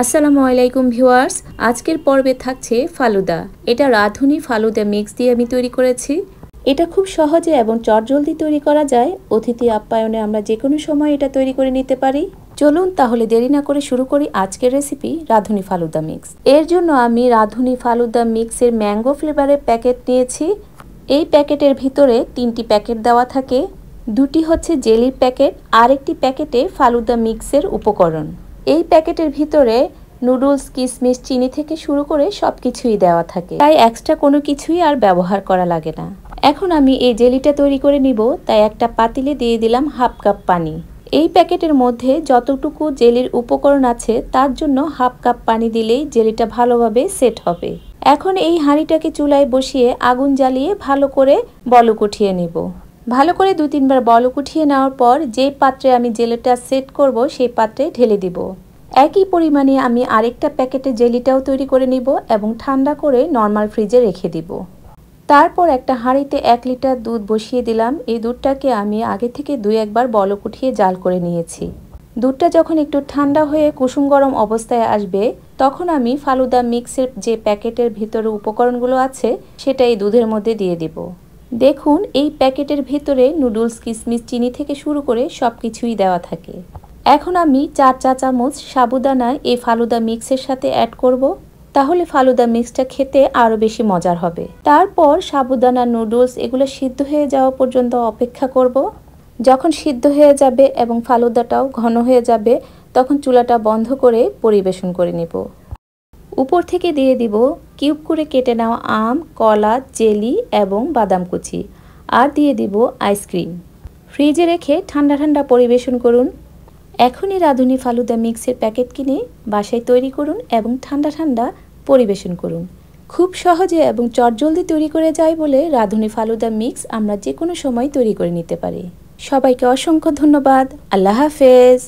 আসসালামু আলাইকুম ভিউয়ার্স, আজকের পর্বে থাকছে ফালুদা। এটা রাঁধুনি ফালুদা মিক্স দিয়ে আমি তৈরি করেছি। এটা খুব সহজে এবং চটজলদি তৈরি করা যায়। অতিথি আপ্যায়নে আমরা যে কোনো সময় এটা তৈরি করে নিতে পারি। চলুন তাহলে দেরি না করে শুরু করি আজকের রেসিপি রাঁধুনি ফালুদা মিক্স। এর জন্য আমি রাঁধুনি ফালুদা মিক্সের ম্যাঙ্গো ফ্লেভারের প্যাকেট নিয়েছি। এই প্যাকেটের ভিতরে 3টি প্যাকেট দেওয়া থাকে। 2টি হচ্ছে জেলির প্যাকেট, আর একটি প্যাকেটে ফালুদা মিক্সের উপকরণ। এই প্যাকেটের ভিতরে নুডলস, কিশমিশ, চিনি থেকে শুরু করে সবকিছুই দেওয়া থাকে, তাই এক্সট্রা কোনো কিছুই আর ব্যবহার করা লাগে না। এখন আমি এই জেলিটা তৈরি করে নিব, তাই একটা পাতিলে দিয়ে দিলাম হাফ কাপ পানি। এই প্যাকেটের মধ্যে যতটুকু জেলির উপকরণ আছে তার জন্য হাফ কাপ পানি দিলেই জেলিটা ভালোভাবে সেট হবে। এখন এই হাঁড়িটাকে চুলায় বসিয়ে আগুন জ্বালিয়ে ভালো করে বলক উঠিয়ে নিব। ভালো করে 2-3 বার বলক উঠিয়ে নেওয়ার পর যে পাত্রে আমি জেলিটা সেট করব সেই পাত্রে ঢেলে দিব। একই পরিমাণে আমি আরেকটা প্যাকেটে জেলিটাও তৈরি করে নিব এবং ঠান্ডা করে নর্মাল ফ্রিজে রেখে দিব। তারপর একটা হাঁড়িতে 1 লিটার দুধ বসিয়ে দিলাম। এই দুধটাকে আমি আগে থেকে 2-1 বার বলক উঠিয়ে জাল করে নিয়েছি। দুধটা যখন একটু ঠান্ডা হয়ে কুসুম গরম অবস্থায় আসবে, তখন আমি ফালুদা মিক্সের যে প্যাকেটের ভিতরে উপকরণগুলো আছে সেটা এই দুধের মধ্যে দিয়ে দিব। দেখুন, এই প্যাকেটের ভিতরে নুডলস, কিশমিশ, চিনি থেকে শুরু করে সবকিছুই দেওয়া থাকে। এখন আমি 4 চা চামচ সাবুদানা এই ফালুদা মিক্সের সাথে অ্যাড করব, তাহলে ফালুদা মিক্সটা খেতে আরও বেশি মজার হবে। তারপর সাবুদানা, নুডলস এগুলো সিদ্ধ হয়ে যাওয়া পর্যন্ত অপেক্ষা করব। যখন সিদ্ধ হয়ে যাবে এবং ফালুদাটাও ঘন হয়ে যাবে, তখন চুলাটা বন্ধ করে পরিবেশন করে নেব। উপর থেকে দিয়ে দিব কিউব করে কেটে নেওয়া আম, কলা, জেলি এবং বাদাম কুচি, আর দিয়ে দিব আইসক্রিম। ফ্রিজে রেখে ঠান্ডা ঠান্ডা পরিবেশন করুন। এখনই রাঁধুনি ফালুদা মিক্সের প্যাকেট কিনে বাসায় তৈরি করুন এবং ঠান্ডা ঠান্ডা পরিবেশন করুন। খুব সহজে এবং চটজলদি তৈরি করে যায় বলে রাঁধুনি ফালুদা মিক্স আমরা যে কোনো সময় তৈরি করে নিতে পারি। সবাইকে অসংখ্য ধন্যবাদ। আল্লাহ হাফেজ।